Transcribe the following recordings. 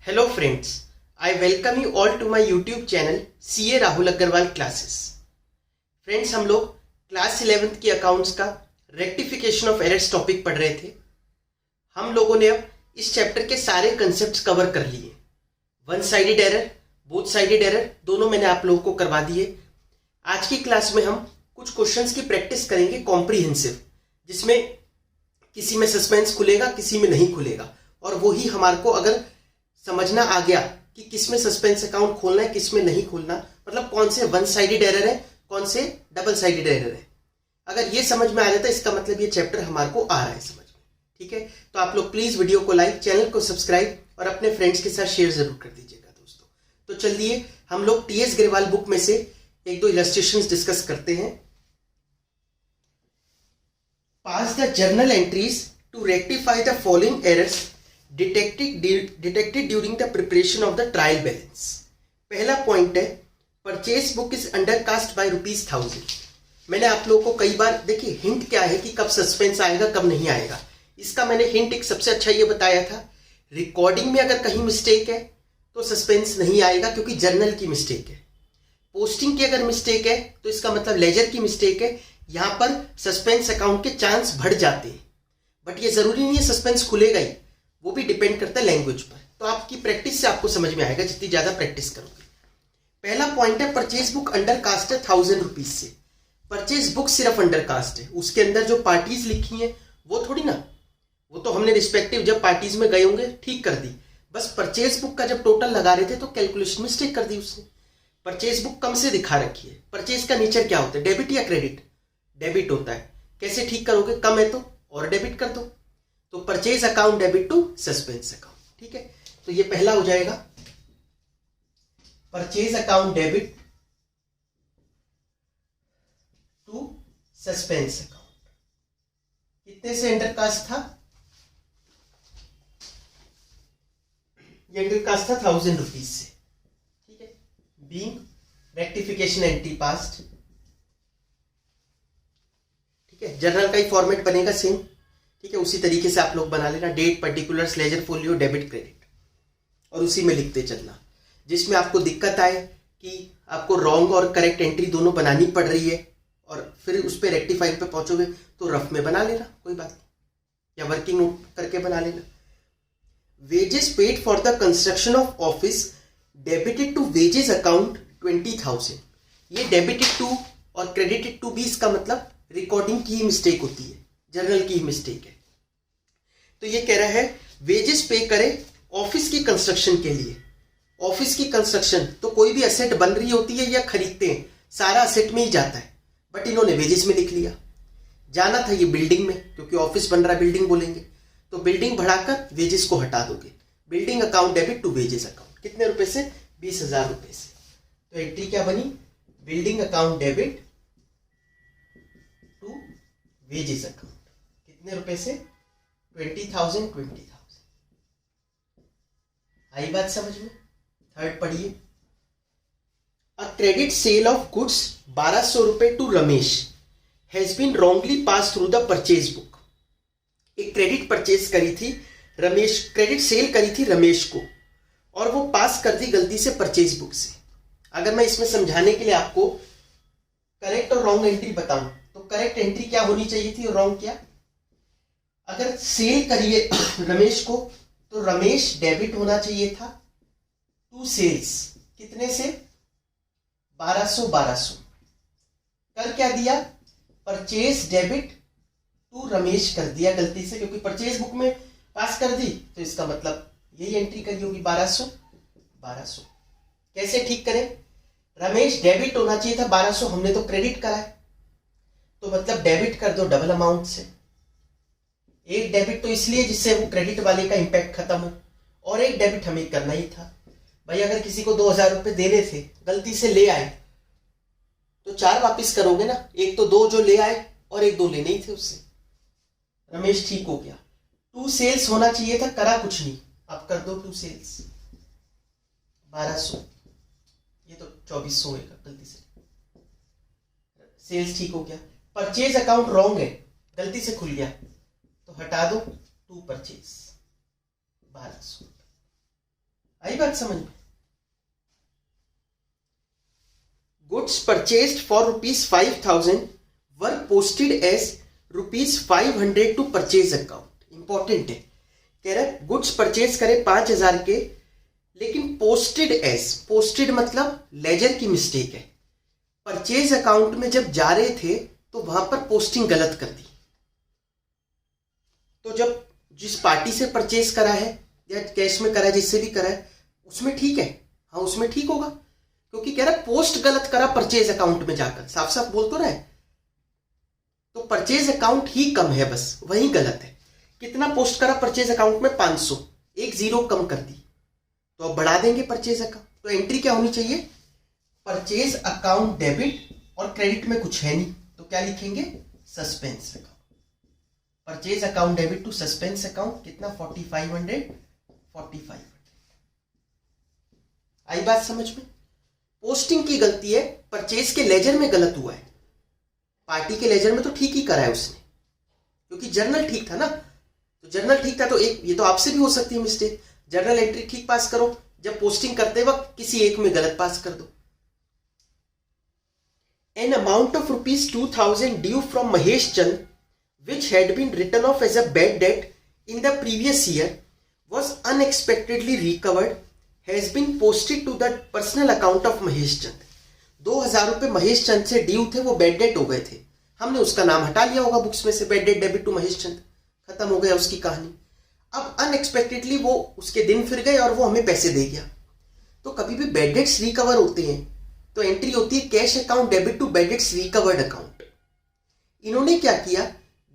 Hello friends, I welcome you all to my YouTube channel CA Rahul Agarwal classes. Friends, हम लोग class 11th की accounts का rectification of errors topic पढ़ रहे थे। हम लोगों ने अब इस चैप्टर के सारे कंसेप्ट्स कवर कर लिए। One sided error, both sided error दोनों मैंने आप लोगों को करवा दिए। आज की क्लास में हम कुछ क्वेश्चंस की प्रैक्टिस करेंगे कॉम्प्रिहेंसिव, जिसमें किसी में सस्पेंस खुलेगा, किसी में नहीं खुलेगा, और वो ही हमारे को अगर समझना आ गया कि किस में सस्पेंस अकाउंट खोलना है, किस में नहीं खोलना, मतलब कौन से वन साइडेड एरर है, कौन से डबल साइडेड एरर है, अगर ये समझ में आ जाता है इसका मतलब ये चैप्टर हमारे को आ रहा है समझ में। ठीक है, तो आप लोग प्लीज वीडियो को लाइक, चैनल को सब्सक्राइब और अपने फ्रेंड्स के साथ शेयर जरूर कर दीजिएगा दोस्तों। तो चलिए हम लोग टीएस ग्रेवाल बुक में से एक दो इलस्ट्रेशंस डिस्कस करते हैं। Pass the journal entries to rectify the following errors detected during the preparation of the trial balance. पहला पॉइंट है purchase book is under cast by ₹1000। मैंने आप लोगों को कई बार देखिए हिंट क्या है कि कब सस्पेंस आएगा कब नहीं आएगा, इसका मैंने हिंट एक सबसे अच्छा ये बताया था। रिकॉर्डिंग में अगर कहीं मिस्टेक है तो सस्पेंस नहीं आएगा क्योंकि जर्नल की मिस्टेक है। पोस्टिंग की अगर मिस्टेक है तो इसका मतलब लेजर की मिस्टेक है, यहां पर सस्पेंस अकाउंट के चांस बढ़ जाते हैं। बट ये जरूरी नहीं है सस्पेंस खुलेगा ही, वो भी डिपेंड करता है लैंग्वेज पर। तो आपकी प्रैक्टिस से आपको समझ में आएगा जितनी ज्यादा प्रैक्टिस करोगे। पहला पॉइंट है परचेज बुक अंडर कास्ट है ₹1000 से। परचेज बुक सिर्फ अंडर कास्ट है, उसके अंदर जो पार्टीज लिखी हैं वो थोड़ी ना, वो तो हमने रिस्पेक्टिव जब पार्टीज में गए होंगे ठीक कर दी। बस परचेज बुक का जब टोटल लगा रहे थे तो कैलकुलेशन मिस्टेक कर दी उसने। परचेज बुक कम से दिखा रखी है। परचेज का नेचर क्या होता है, डेबिट या क्रेडिट? डेबिट होता है। कैसे ठीक करोगे, कम है तो और डेबिट कर दो। तो purchase account debit to suspense account. ठीक है, तो ये पहला हो जाएगा purchase account debit to suspense account. कितने से अंडर कास्ट था? ये अंडर कास्ट था ₹1000 से। ठीक है, बीइंग रेक्टिफिकेशन एंट्री पास्ट। ठीक है, जर्नल का ही फॉर्मेट बनेगा सेम। ठीक है, उसी तरीके से आप लोग बना लेना, date, particulars, ledger, folio, debit, credit, और उसी में लिखते चलना। जिसमें आपको दिक्कत आए कि आपको रॉन्ग और करेक्ट एंट्री दोनों बनानी पड़ रही है और फिर उस पर रेक्टिफाई पे पहुंचोगे तो रफ में बना लेना, कोई बात नहीं, या वर्किंग नोट करके बना लेना। Wages paid for the construction of office debited to wages account 20,000। ये डेबिटेड टू और क्रेडिटेड टू भी इसका मतलब रिकॉर्डिंग की मिस्टेक होती है, जर्नल की मिस्टेक है। तो ये कह रहा है वेजेस पे करे ऑफिस की कंस्ट्रक्शन के लिए। ऑफिस की कंस्ट्रक्शन तो कोई भी एसेट बन रही होती है या खरीदते हैं, सारा एसेट में ही जाता है, बट इन्होंने वेजेस में लिख लिया। जाना था ये बिल्डिंग में, क्योंकि ऑफिस बन रहा है बिल्डिंग बोलेंगे, तो बिल्डिंग बढ़ाकर वेजेस को हटा दोगे। Building account debit to wages account. कितने रुपए से? 20,000 रुपए से। तो एंट्री क्या बनी? Building account debit to wages account. कितने रुपए से? 20,000। आई बात समझ में? थर्ड पढ़िए। A credit sale of goods 1200 रुपए to Ramesh has been wrongly pass through the purchase book. एक क्रेडिट परचेज करी थी रमेश, क्रेडिट सेल करी थी रमेश को, और वो पास कर दी गलती से परचेज बुक से। अगर मैं इसमें समझाने के लिए आपको करेक्ट और रॉन्ग एंट्री बताऊं तो करेक्ट एंट्री क्या होनी चाहिए थी और रॉन्ग क्या? अगर सेल करिए रमेश को तो रमेश डेबिट होना चाहिए था टू सेल्स। कितने से? 1200। कर क्या दिया? परचेज डेबिट टू रमेश कर दिया गलती से, क्योंकि परचेज बुक में पास कर दी तो इसका मतलब यही एंट्री करी होगी 1200। कैसे ठीक करें? रमेश डेबिट होना चाहिए था 1200, हमने तो क्रेडिट करा है, तो मतलब डेबिट कर दो डबल अमाउंट से। एक डेबिट तो इसलिए जिससे वो क्रेडिट वाले का इंपैक्ट खत्म हो, और एक डेबिट हमें करना ही था। भाई अगर किसी को 2,000 रुपए देने थे, गलती से ले आए, तो 4 वापिस करोगे ना, एक तो 2 जो ले आए और एक 2 लेने ही थे उससे। रमेश ठीक हो गया। टू सेल्स होना चाहिए था, करा कुछ नहीं, अब कर दो टू सेल्स 1200। ये तो 2400 होगा गलती से। सेल्स ठीक हो गया। परचेज अकाउंट रॉन्ग है, गलती से खुल गया, तो हटा दो टू परचेज 1200। बात समझ में? Goods purchased for ₹5,000 were posted as ₹500 to purchase account. Important है, कह रहा है गुड्स परचेज करे 5,000 के, लेकिन पोस्टेड एज, पोस्टेड मतलब लेजर की मिस्टेक है। परचेज अकाउंट में जब जा रहे थे तो वहां पर पोस्टिंग गलत कर दी। तो जब जिस पार्टी से परचेज करा है या कैश में करा है, जिससे भी करा है, उसमें ठीक है, हाँ उसमें ठीक होगा, क्योंकि कह रहा है पोस्ट गलत करा परचेज अकाउंट में जाकर, साफ साफ बोल तो रहा है। तो परचेज अकाउंट ही कम है, बस वही गलत है। कितना पोस्ट करा परचेज अकाउंट में? 500, एक जीरो कम कर दी, तो अब बढ़ा देंगे परचेज अकाउंट। तो एंट्री क्या होनी चाहिए? परचेज अकाउंट डेबिट, और क्रेडिट में कुछ है नहीं तो क्या लिखेंगे? Suspense account. Purchase account debit to suspense account कितना? 4500। आई बात समझ में? पोस्टिंग की गलती है, परचेज के लेजर में गलत हुआ है। पार्टी के लेजर में तो ठीक ही करा है उसने, क्योंकि जर्नल ठीक था ना। तो जर्नल ठीक था तो एक, ये तो आपसे भी हो सकती है मिस्टेक, जर्नल एंट्री ठीक पास करो, जब पोस्टिंग करते वक्त किसी एक में गलत पास कर दो। An amount of ₹2,000 due from Mahesh Chand, which had been written off as a bad debt in the previous year, was unexpectedly recovered, has been posted to the personal account of Mahesh Chand. 2,000 रुपए महेश चंद से due थे, वो bad debt हो गए थे, हमने उसका नाम हटा लिया होगा बुक्स में से, bad debt debit to Mahesh Chand, खत्म हो गया उसकी कहानी। अब अनएक्सपेक्टेडली वो उसके दिन फिर गए और वो हमें पैसे दे गया। तो कभी भी बैड डेट्स रिकवर होते हैं तो एंट्री होती है cash account debit to bad debts recovered account. इन्होंने क्या किया,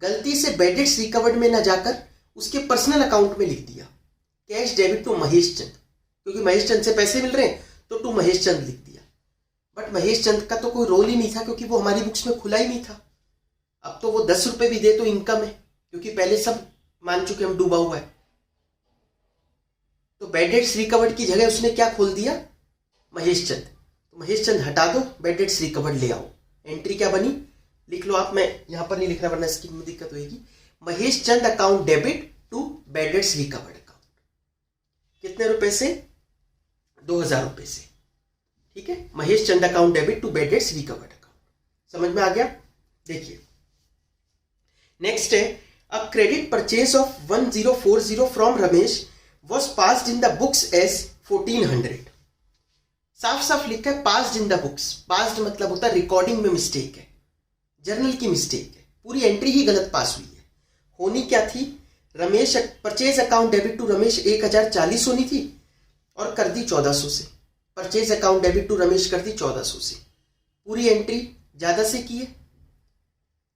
गलती से बैड डेट्स रिकवर्ड में ना जाकर उसके पर्सनल अकाउंट में लिख दिया कैश डेबिट टू महेश चंद, क्योंकि महेश चंद से पैसे मिल रहे हैं तो टू महेश चंद लिख दिया। बट महेश चंद का तो कोई रोल ही नहीं था, क्योंकि वो हमारी बुक्स में खुला ही नहीं था। अब तो वो 10 रुपए भी दे तो इनकम है, क्योंकि पहले सब मान चुके हम डूबा हुआ है। तो बैड डेट्स रिकवर्ड की जगह उसने क्या खोल दिया? महेश चंद। तो महेश चंद हटा दो, बैड डेट्स रिकवर्ड ले आओ। एंट्री क्या बनी? लिख लो आप, मैं यहां पर नहीं लिख रहा वरना इसकी दिक्कत होगी। Mahesh Chand account debit to bad debts recovered account. कितने रुपए से? 2,000 रुपए से। ठीक है, Mahesh Chand account debit to bad debts recovered account. समझ में आ गया? देखिए नेक्स्ट है, a credit purchase of 1040 from Ramesh was passed in the books as 1400। साफ साफ लिखा है passed in the books। passed मतलब होता है रिकॉर्डिंग में मिस्टेक है, जर्नल की मिस्टेक है, पूरी एंट्री ही गलत पास हुई है। होनी क्या थी? Ramesh purchase account debit to Ramesh 1040 होनी थी और कर दी 1400 से। Purchase account debit to Ramesh कर दी 1400 से। पूरी एंट्री ज्यादा से की है,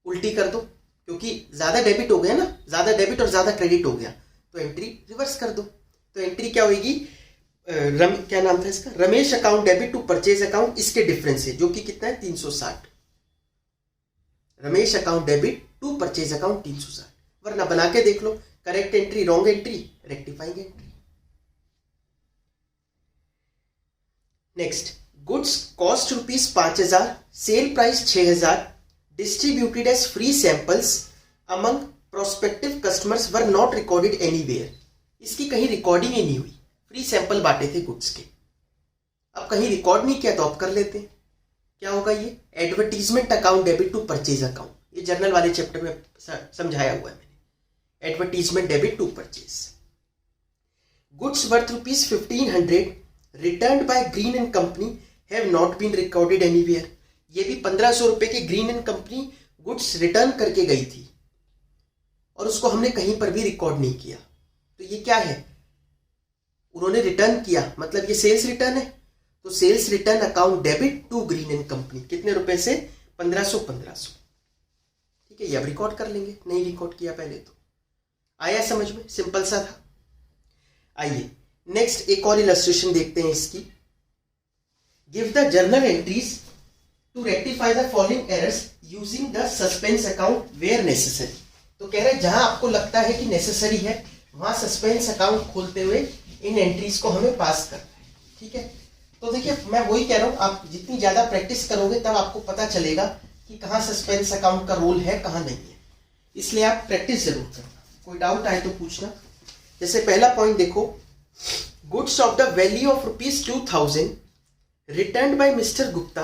उल्टी कर दो, क्योंकि ज्यादा डेबिट हो गया ना, ज्यादा डेबिट और ज्यादा क्रेडिट हो गया, तो एंट्री रिवर्स कर दो। तो एंट्री क्या होगी? क्या नाम था इसका? Ramesh account debit to purchase account, इसके डिफरेंस है जो कि कितना है? 360। Ramesh account debit to purchase account 360, वरना बना के देख लो, correct entry, wrong entry, rectifying entry. Next, goods cost ₹5,000, sale price 6,000, distributed as free samples among prospective customers were not recorded anywhere. इसकी कहीं रिकॉर्डिंग ही नहीं हुई, फ्री सैंपल बांटे थे गुड्स के। अब कहीं रिकॉर्ड नहीं किया तो अब कर लेते हैं। क्या होगा ये? Advertisement account debit to purchase account, ये जर्नल वाले चैप्टर में समझाया हुआ है मैंने। Advertisement debit to purchase. Goods worth ₹1,500 return by Green and company have not been recorded anywhere. ये भी 1,500 रुपए की Green and company goods return करके गई थी और उसको हमने कहीं पर भी रिकॉर्ड नहीं किया। तो ये क्या है? उन्होंने रिटर्न किया, मतलब ये सेल्स रिटर्न है। तो sales return account debit to Green and company, कितने रुपए से? 1,500। ठीक है, ये अब रिकॉर्ड कर लेंगे, नहीं रिकॉर्ड किया पहले तो। आया समझ में? सिंपल सा था। आइए नेक्स्ट एक और इलस्ट्रेशन देखते हैं इसकी। Give the journal entries to rectify the following errors using the suspense account where necessary. तो कह रहे हैं जहां आपको लगता है कि नेसेसरी है वहां सस्पेंस अकाउंट खोलते हुए इन एंट्रीज को हमें पास करना है। ठीक है, तो देखिए मैं वही कह रहा हूं, आप जितनी ज्यादा प्रैक्टिस करोगे तब आपको पता चलेगा कि कहां सस्पेंस अकाउंट का रोल है, कहां नहीं है। इसलिए आप प्रैक्टिस जरूर करना। कोई डाउट आए तो पूछना। जैसे पहला पॉइंट देखो, goods of the value of ₹2000 returned by Mr. Gupta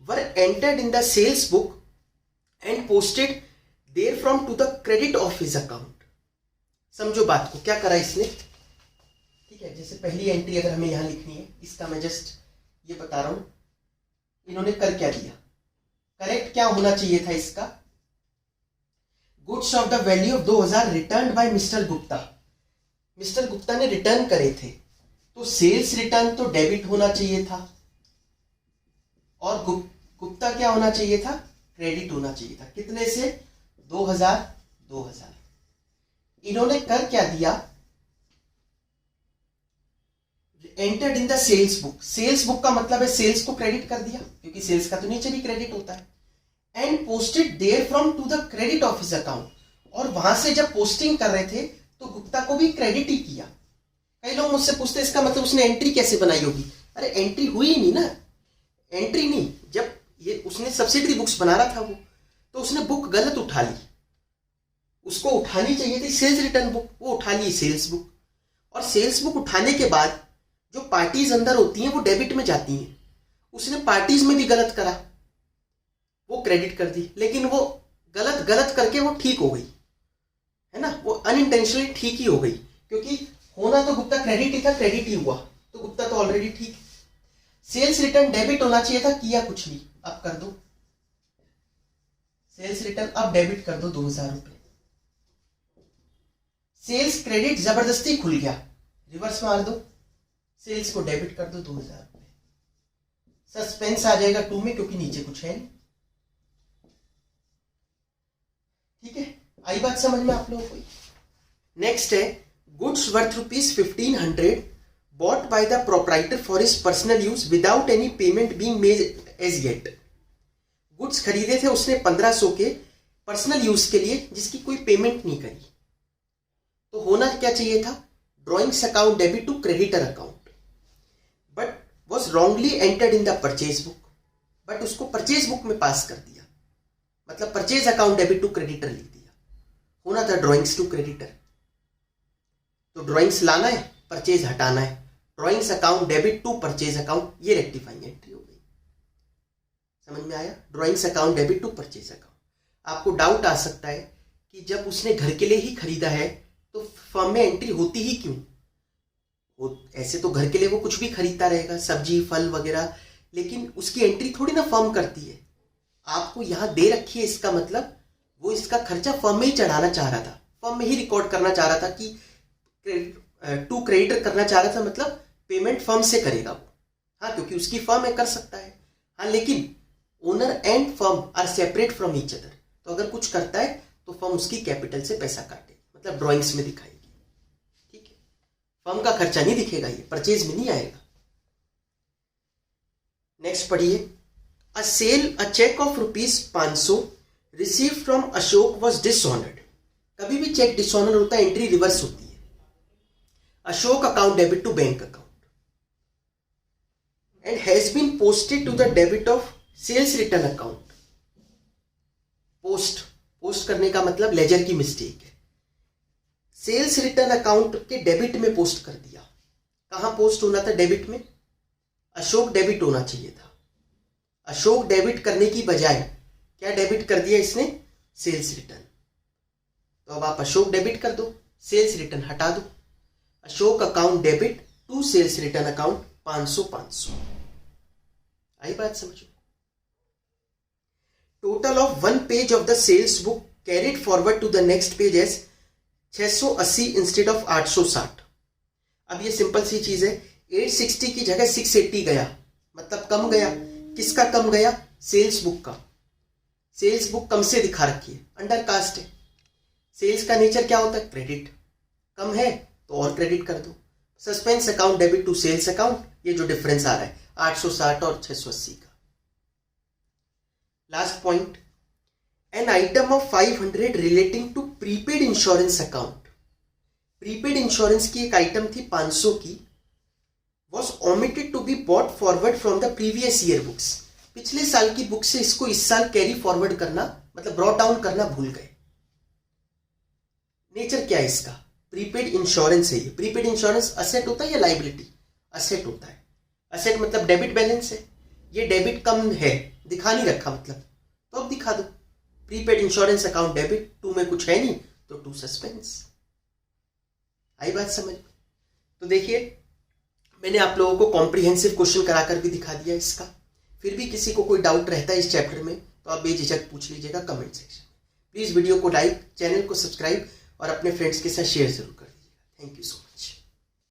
were entered in the sales book and posted therefrom to the credit of his account. समझो बात को, क्या करा इसने? ठीक है, जैसे पहली एंट्री अगर हमें यहां लिखनी है, इसका मैं जस्ट ये बता रहा हूं, इन्होंने कर क्या दिया, करेक्ट क्या होना चाहिए था इसका? Goods of the value of 2000 return by mister Gupta. Mister Gupta ने रिटर्न करे थे, तो सेल्स रिटर्न तो डेबिट होना चाहिए था और गुप्ता क्या होना चाहिए था? क्रेडिट होना चाहिए था. कितने से? 2000. इन्होंने कर क्या दिया? Entered in the sales book. Sales book का मतलब है सेल्स को क्रेडिट कर दिया, क्योंकि सेल्स का तो नीचे भी क्रेडिट होता है. And posted there from to the credit of his account. और वहां से जब पोस्टिंग कर रहे थे तो गुप्ता को भी क्रेडिट ही किया. कई लोग मुझसे पूछते इसका मतलब उसने एंट्री कैसे बनाई होगी? अरे एंट्री हुई ही नहीं ना, एंट्री नहीं. जब ये उसने सब्सिडरी बुक्स बना रहा था वो, तो उसने बुक गलत उठा ली. उसको उठानी चाहिए थी सेल्स रिटर्न बुक, वो उठा ली सेल्स बुक. और सेल्स बुक उठाने के बाद जो पार्टीज अंदर होती हैं वो डेबिट में जाती हैं. उसने पार्टीज में भी गलत करा, वो क्रेडिट कर दी. लेकिन वो गलत करके वो ठीक हो गई, है ना, वो अनइंटेंशनली ठीक ही हो गई, क्योंकि होना तो गुप्ता क्रेडिट ही था, क्रेडिट ही हुआ, तो गुप्ता तो ऑलरेडी ठीक. सेल्स रिटर्न डेबिट होना चाहिए था, किया कुछ नहीं. अब कर दो सेल्स रिटर्न, अब डेबिट कर दो 2000 रुपए. सेल्स क्रेडिट जबरदस्ती खुल गया, रिवर्स मार दो, सेल्स को डेबिट कर दो 2000 रुपए. सस्पेंस आ जाएगा 2 में, क्योंकि नीचे कुछ है नहीं. ठीक है, आई बात समझ में आप लोगों को? नेक्स्ट है goods worth ₹1500 bought by the proprietor for his personal use without any payment being made as yet. Goods खरीदे थे उसने 1500 के पर्सनल यूज के लिए, जिसकी कोई पेमेंट नहीं करी. तो होना क्या चाहिए था? Drawings account debit to creditor account, but was wrongly entered in the purchase book. But उसको परचेज बुक में पास कर दिया, मतलब purchase account debit to creditor लिख दिया. होना था ड्रॉइंग्स टू क्रेडिटर. तो ड्रॉइंग्स लाना है, परचेज हटाना है. Drawings account debit to purchase account, ये रेक्टिफाइंग एंट्री हो गई. समझ में आया? Drawings account debit to purchase account. आपको डाउट आ सकता है कि जब उसने घर के लिए ही खरीदा है तो फर्म में एंट्री होती ही क्यों? ऐसे तो घर के लिए वो कुछ भी खरीदता रहेगा, सब्जी फल वगैरह, लेकिन उसकी एंट्री थोड़ी ना फर्म करती है. आपको यहां दे रखी है, इसका मतलब वो इसका खर्चा फर्म में ही चढ़ाना चाह रहा था, फर्म में ही रिकॉर्ड करना चाह रहा था, कि टू क्रेडिटर करना चाह रहा था, मतलब पेमेंट फर्म से करेगा वो. हाँ, क्योंकि उसकी फर्म है, कर सकता है. हाँ, लेकिन owner and firm are separate from each other. तो अगर कुछ करता है तो फर्म उसकी कैपिटल से पैसा काटेगी, मतलब ड्रॉइंग्स में दिखाएगी. ठीक है, फर्म का खर्चा नहीं दिखेगा, ये परचेज में नहीं आएगा. नेक्स्ट पढ़िए. A cheque of ₹500 receive from Ashok was dishonoured. कभी भी चेक डिसऑनर होता है, एंट्री रिवर्स होती है. Ashok account debit to bank account and has been posted to the debit of sales return account. Post करने का मतलब लेजर की मिस्टेक है. सेल्स रिटर्न अकाउंट के डेबिट में पोस्ट कर दिया. कहां पोस्ट होना था? डेबिट में. अशोक डेबिट होना चाहिए था. अशोक डेबिट करने की बजाय क्या डेबिट कर दिया इसने? Sales return. तो अब आप अशोक डेबिट कर दो, सेल्स रिटर्न हटा दो. Ashok account debit to sales return account 500. आई बात समझो? Total of 1 page of the sales book carried forward to the next page as 680 instead of 860. अब ये सिंपल सी चीज है, 860 की जगह 680 गया, मतलब कम गया. किसका कम गया? सेल्स बुक का. सेल्स बुक कम से दिखा रखी है, अंडर कास्ट है. सेल्स का नेचर क्या होता है? क्रेडिट. कम है तो और क्रेडिट कर दो. Suspense account debit to sales account, ये जो डिफरेंस आ रहा है 860 और 680 का. Last point, an item of 500 relating to prepaid insurance account. Prepaid insurance की एक आइटम थी 500 की, was omitted to be bought forward from the previous year books. पिछले साल की बुक से इसको इस साल कैरी फॉरवर्ड करना, मतलब ब्रॉट डाउन करना भूल गए. नेचर क्या है इसका? प्रीपेड इंश्योरेंस है ये। प्रीपेड इंश्योरेंस असेट होता है या लाइबिलिटी? असेट होता है। असेट मतलब डेबिट बैलेंस है, ये डेबिट कम है, दिखा नहीं रखा मतलब, तो अब दिखा दो। Prepaid insurance account debit, to में कुछ है नहीं तो टू सस्पेंस। आई बात समझ? तो देखिए मैंने आप लोगों को कॉम्प्रिहेंसिव क्वेश्चन कराकर भी दिखा दिया इसका। फिर भी किसी को कोई डाउट रहता है इस चैप्टर में तो आप बेझिझक पूछ लीजिएगा कमेंट सेक्शन में। प्लीज वीडियो को लाइक, चैनल को सब्सक्राइब और अपने फ्रेंड्स के साथ शेयर जरूर कर दीजिएगा। Thank you so much.